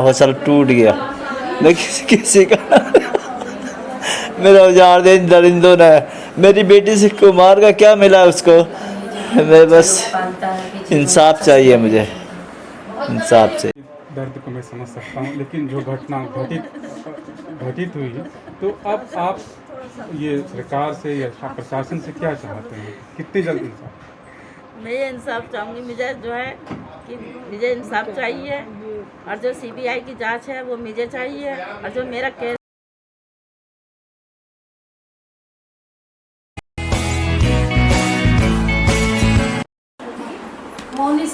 हौसला टूट गया। मैं किसी का मेरा उजाड़ दे दरिंदों ने। मेरी बेटी से कुमार का क्या मिला उसको। मैं बस इंसाफ चाहिए, मुझे इंसाफ चाहिए। दर्द को मैं समझ सकता हूँ, लेकिन जो घटना घटित हुई, तो अब आप ये सरकार से या प्रशासन से क्या चाहते हैं? कितनी जल्द इंसाफ? मैं ये इंसाफ चाहूँगी, मुझे जो है कि मुझे इंसाफ चाहिए, और जो सीबीआई की जांच है वो मुझे चाहिए, और जो मेरा केस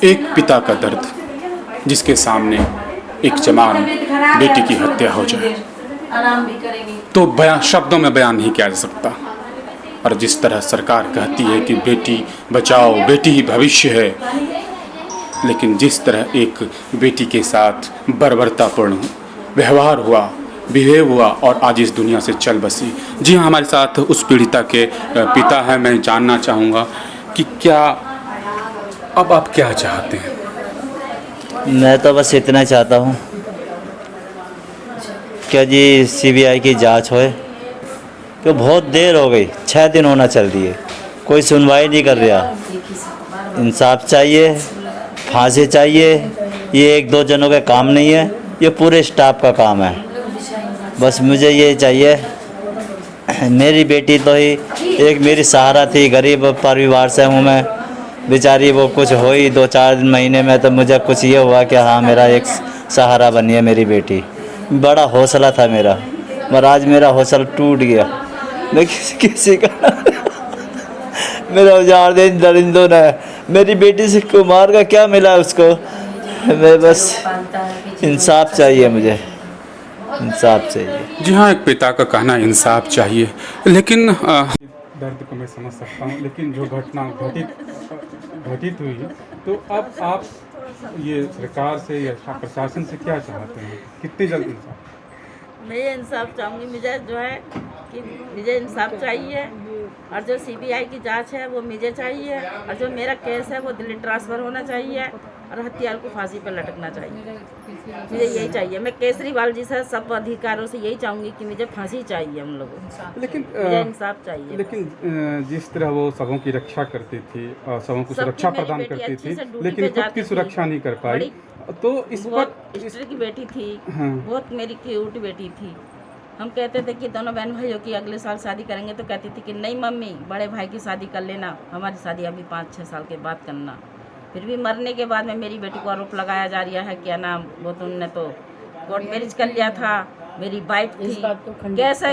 एक पिता का दर्द, जिसके सामने एक जवान बेटी की हत्या हो जाए तो बयान शब्दों में बयान नहीं किया जा सकता। और जिस तरह सरकार कहती है कि बेटी बचाओ, बेटी ही भविष्य है, लेकिन जिस तरह एक बेटी के साथ बर्बरतापूर्ण व्यवहार हुआ, बिहेव हुआ और आज इस दुनिया से चल बसी। जी हाँ, हमारे साथ उस पीड़िता के पिता हैं। मैं जानना चाहूँगा कि क्या अब आप क्या चाहते हैं? मैं तो बस इतना चाहता हूँ क्या जी सीबीआई की जांच होए, कि बहुत देर हो गई, 6 दिन होना चल दिए, कोई सुनवाई नहीं कर रहा। इंसाफ चाहिए, फांसी चाहिए। ये 1-2 जनों का काम नहीं है, ये पूरे स्टाफ का काम है। बस मुझे ये चाहिए। मेरी बेटी तो ही एक मेरी सहारा थी, गरीब परिवार से हूँ मैं, बेचारी वो कुछ हो ही 2-4 महीने में, तो मुझे कुछ ये हुआ कि हाँ मेरा एक सहारा बनी है मेरी बेटी। बड़ा हौसला था मेरा, पर आज मेरा हौसला टूट गया। मैं किसी का मेरा उजाड़ दे दरिंदों ने। मेरी बेटी से कुमार का क्या मिला उसको। मैं बस इंसाफ चाहिए, मुझे इंसाफ चाहिए। जी हाँ, एक पिता का कहना इंसाफ चाहिए, लेकिन दर्द को मैं समझ सकता हूँ, लेकिन जो घटना घटित हुई, तो अब आप ये सरकार से या प्रशासन से क्या चाहते हैं? कितनी जल्द इंसाफ? मैं ये इंसाफ चाहूँगी, मुझे जो है कि मुझे इंसाफ चाहिए, और जो सीबीआई की जांच है वो मुझे चाहिए, और जो मेरा केस है वो दिल्ली ट्रांसफ़र होना चाहिए, और हत्यार को फांसी पर लटकना चाहिए। मुझे यही चाहिए। मैं केजरीवाल जी से, सब अधिकारों से यही चाहूँगी कि मुझे फांसी चाहिए हम लोगों को। लेकिन मुझे इंसाफ चाहिए। लेकिन जिस तरह वो सबों की रक्षा करती थी, सबों को सुरक्षा प्रदान करती थी, लेकिन खुद की सुरक्षा नहीं कर पाई, तो इस पर हिस्ट्री की बेटी थी। हाँ। बहुत मेरी क्यूट बेटी थी। हम कहते थे कि दोनों बहन भाइयों की अगले साल शादी करेंगे, तो कहती थी कि नहीं मम्मी, बड़े भाई की शादी कर लेना, हमारी शादी अभी 5-6 साल के बाद करना। फिर भी मरने के बाद में मेरी बेटी को आरोप लगाया जा रहा है, क्या नाम, वो तुमने तो कोर्ट मैरिज कर लिया था, मेरी वाइफ थी। कैसे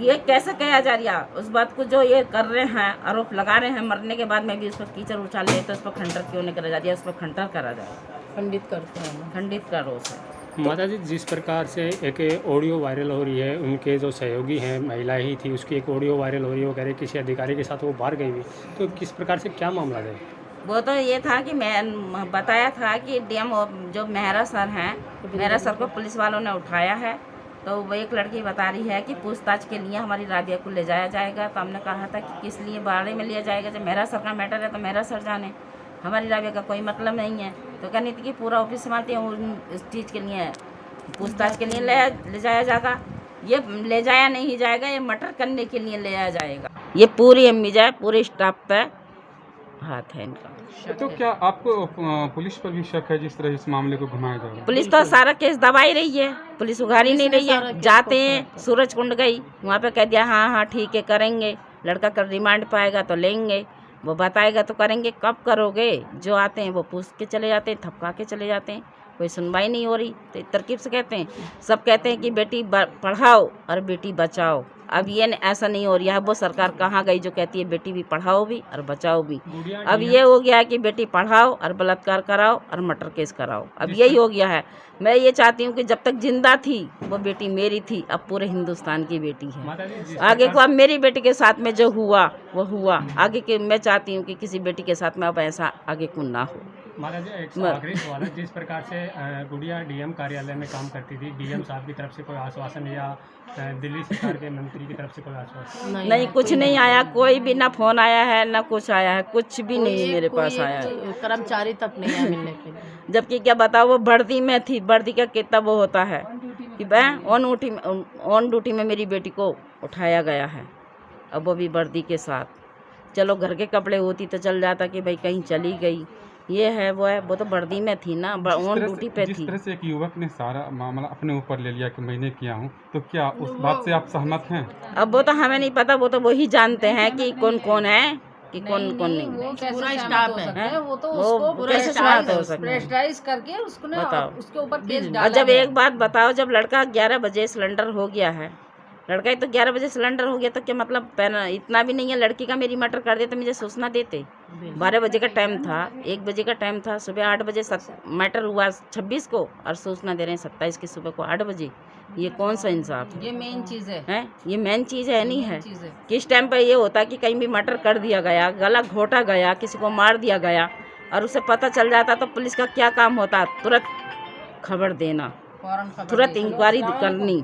ये कैसे कहा जा रहा उस बात को, जो ये कर रहे हैं, आरोप लगा रहे हैं, मरने के बाद में भी उस पर कीचड़ उछाल ले, तो उस पर खंडर क्यों नहीं करा जा रहा है? उस पर खंडर करा जाए, खंडित करते हैं, खंडित का रोष है। माता जी, जिस प्रकार से एक ऑडियो वायरल हो रही है, उनके जो सहयोगी हैं, महिला ही थी, उसकी एक ऑडियो वायरल हो रही है, वो कह रहे किसी अधिकारी के साथ वो बाहर गई हुई, तो किस प्रकार से क्या मामला है? वो तो ये था कि मैं बताया था कि डीएम जो मेहरा सर हैं, मेहरा सर को पुलिस वालों ने उठाया है, तो वो एक लड़की बता रही है कि पूछताछ के लिए हमारी राबिया को ले जाया जाएगा। तो हमने कहा था कि किस लिए बारे में लिया जाएगा, जब मेहरा सर का मैटर है तो मेहरा सर जाने, हमारी राबिया का कोई मतलब नहीं है। तो कहनी थी कि पूरा ऑफिस संभालती है, इस चीज़ के लिए पूछताछ के लिए ले जाया जाएगा। ये ले जाया नहीं जाएगा, ये मर्डर करने के लिए ले जाया जाएगा। ये पूरी अम्मी जाए, पूरे स्टाफ पे हाथ है इनका। तो क्या आपको पुलिस पर भी शक है, जिस तरह इस मामले को घुमाया जा रहा है? पुलिस तो सारा केस दबा ही रही है, पुलिस उघारी नहीं रही है। जाते हैं, सूरज कुंड गई, वहाँ पे कह दिया हाँ हाँ ठीक है करेंगे, लड़का का रिमांड पाएगा तो लेंगे, वो बताएगा तो करेंगे। कब करोगे? जो आते हैं वो पूछ के चले जाते हैं, थपका के चले जाते हैं, कोई सुनवाई नहीं हो रही। तो तरकीब से कहते हैं, सब कहते हैं कि बेटी पढ़ाओ और बेटी बचाओ। अब ये ऐसा नहीं हो रहा है। वो सरकार कहाँ गई जो कहती है बेटी भी पढ़ाओ भी और बचाओ भी? अब ये हो गया है कि बेटी पढ़ाओ और बलात्कार कराओ और मर्डर केस कराओ। अब यही हो गया है। मैं ये चाहती हूँ कि जब तक जिंदा थी वो बेटी मेरी थी, अब पूरे हिंदुस्तान की बेटी है। आगे को अब मेरी बेटी के साथ में जो हुआ वो हुआ, आगे के मैं चाहती हूँ कि किसी बेटी के साथ में अब ऐसा आगे को ना हो। महाराज एक आखिरी सवाल है, जिस प्रकार से गुड़िया डीएम कार्यालय में काम करती थी, डीएम साहब की तरफ से कोई आश्वासन या दिल्ली सरकार के मंत्री की तरफ से कोई आश्वासन? नहीं, कुछ नहीं आया, कोई भी ना फोन आया है ना कुछ आया है, कुछ भी नहीं मेरे पास आया है। कर्मचारी तक नहीं है मिलने के लिए। जबकि क्या बताओ, वो वर्दी में थी, वर्दी का कितना वो होता है कि ऑन ड्यूटी में मेरी बेटी को उठाया गया है, अब वो भी वर्दी के साथ। चलो घर के कपड़े होती तो चल जाता कि भाई कहीं चली गई, ये है वो तो वर्दी में थी ना, ऑन ड्यूटी पे थी। जिस तरह से एक युवक ने सारा मामला अपने ऊपर ले लिया कि मैंने किया हूँ, तो क्या उस बात से आप सहमत हैं? अब वो तो हमें नहीं पता, वो तो वही जानते हैं कि कौन कौन है कि कौन कौन नहीं। वो पूरा स्टाफ है, वो तो उसको कैसे सहमत हो सकते हैं? प्रेशराइज करके उसको ना बताओ। उसके ऊपर केस और डाला जब गया। एक बात बताओ, जब लड़का 11 बजे सिलेंडर हो गया है, लड़का ही तो 11 बजे सिलेंडर हो गया, तो क्या मतलब इतना भी नहीं है, लड़की का मेरी मर्डर कर देते, मुझे सूचना देते। 12 बजे का टाइम था, 1 बजे का टाइम था, सुबह 8 बजे मैटर हुआ 26 को और सूचना दे रहे हैं 27 की सुबह को 8 बजे। ये कौन सा इंसाफ ये मेन चीज है, है? ये मेन चीज़ है नहीं है? चीज है। किस टाइम पर ये होता कि कहीं भी मर्डर कर दिया गया, गला घोटा गया, किसी को मार दिया गया और उसे पता चल जाता तो पुलिस का क्या काम होता? तुरंत खबर देना, फौरन खबर तुरंत दे। इंक्वायरी करनी।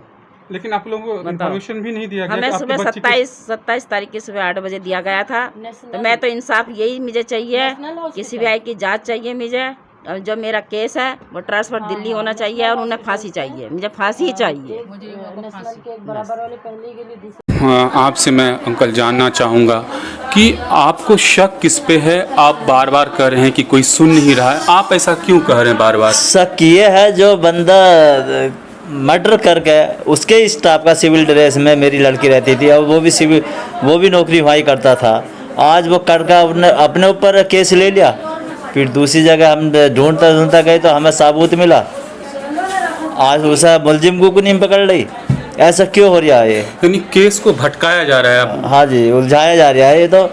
लेकिन आप लोगों को इन्फॉर्मेशन भी नहीं दिया गया हमें कि सुबह आपके बच्चे 27 तारीख की सुबह 8 बजे दिया गया था। तो मैं तो इंसाफ यही मुझे चाहिए कि सीबीआई की जांच चाहिए मुझे, और जो मेरा केस है वो ट्रांसफर दिल्ली होना चाहिए और उन्हें फांसी चाहिए, मुझे फांसी ही चाहिए। हाँ, आपसे मैं अंकल जानना चाहूँगा कि आपको शक किस पे है? आप बार बार कह रहे हैं कि कोई सुन नहीं रहा है, आप ऐसा क्यों कह रहे हैं बार बार? शक ये है, जो बंदा मर्डर करके उसके स्टाफ का सिविल ड्रेस में मेरी लड़की रहती थी, और वो भी नौकरी वहीं करता था। आज वो करके अपने ऊपर केस ले लिया, फिर दूसरी जगह हम ढूंढता गए तो हमें सबूत मिला, आज उसे मुलजिम को नहीं पकड़ ली। ऐसा क्यों हो रहा है ये? यानी केस को भटकाया जा रहा है अब। हाँ जी, उलझाया जा रहा है ये तो।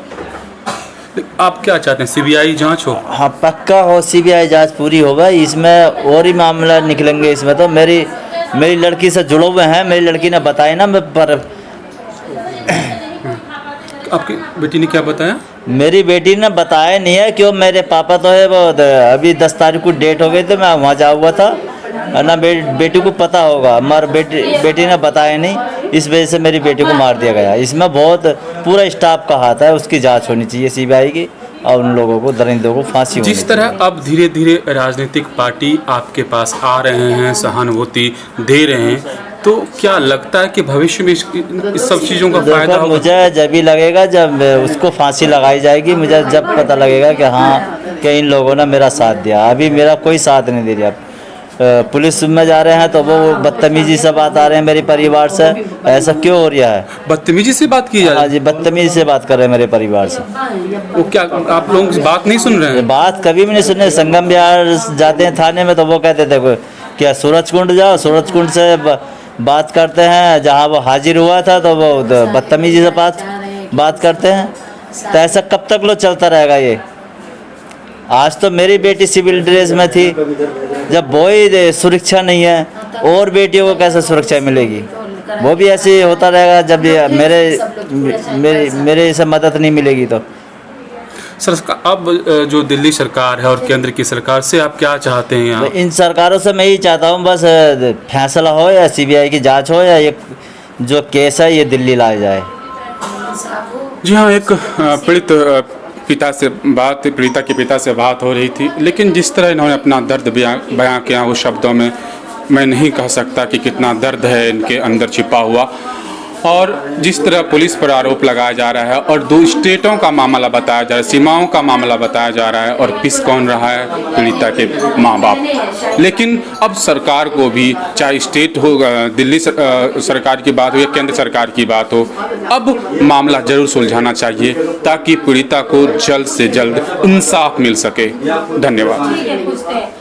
आप क्या चाहते हैं, सीबीआई जांच हो? हाँ, पक्का हो, सीबीआई जांच पूरी होगा, इसमें और ही मामला निकलेंगे। इसमें तो मेरी लड़की से जुड़े हुए हैं, मेरी लड़की ने बताया ना। पर आपकी बेटी ने क्या बताया? मेरी बेटी ने बताया नहीं है, क्यों मेरे पापा तो है वो अभी 10 तारीख को डेट हो गई तो मैं वहाँ जा हुआ था, ना बेटी को पता होगा, मगर बेटी ने बताया नहीं, इस वजह से मेरी बेटी को मार दिया गया। इसमें बहुत पूरा स्टाफ का हाथ है, उसकी जांच होनी चाहिए सीबीआई की, और उन लोगों को, दरिंदों को फांसी होनी चाहिए। जिस तरह अब धीरे धीरे राजनीतिक पार्टी आपके पास आ रहे हैं, सहानुभूति दे रहे हैं, तो क्या लगता है कि भविष्य में इस सब चीज़ों का फायदा होगा? मुझे जब ही लगेगा, जब उसको फांसी लगाई जाएगी, मुझे जब पता लगेगा कि हाँ कि इन लोगों ने मेरा साथ दिया। अभी मेरा कोई साथ नहीं दे रहा। पुलिस में जा रहे हैं तो वो बदतमीजी से बात आ रहे हैं मेरे परिवार से, ऐसा क्यों हो रहा है? बदतमीजी से बात की जा रही हाँ जी, बदतमीजी से बात कर रहे हैं मेरे परिवार से। वो क्या आप लोग बात नहीं सुन रहे हैं? बात कभी भी नहीं सुने। संगम बिहार जाते हैं थाने में तो वो कहते थे क्या सूरज कुंड जाओ, सूरज कुंड से बात करते हैं, जहाँ वो हाजिर हुआ था तो वो बदतमीजी से बात करते हैं। तो ऐसा कब तक लो चलता रहेगा ये? आज तो मेरी बेटी सिविल ड्रेस में थी, जब वो ही सुरक्षा नहीं है और बेटियों को कैसे सुरक्षा मिलेगी? वो भी ऐसे ही होता रहेगा जब ये मेरे से मदद नहीं मिलेगी तो। सर, अब जो दिल्ली सरकार है और केंद्र की सरकार से आप क्या चाहते हैं यहाँ? इन सरकारों से मैं यही चाहता हूँ, बस फैसला हो या सीबीआई की जांच हो, या ये जो केस है ये दिल्ली लाया जाए। जी हाँ, एक पीड़िता के पिता से बात हो रही थी, लेकिन जिस तरह इन्होंने अपना दर्द बयां किया, उस शब्दों में मैं नहीं कह सकता कि कितना दर्द है इनके अंदर छिपा हुआ। और जिस तरह पुलिस पर आरोप लगाया जा रहा है और 2 स्टेटों का मामला बताया जा रहा है, सीमाओं का मामला बताया जा रहा है, और पिस कौन रहा है? पीड़िता के माँ बाप। लेकिन अब सरकार को भी, चाहे स्टेट हो, दिल्ली सरकार की बात हो या केंद्र सरकार की बात हो, अब मामला जरूर सुलझाना चाहिए ताकि पीड़िता को जल्द से जल्द इंसाफ मिल सके। धन्यवाद।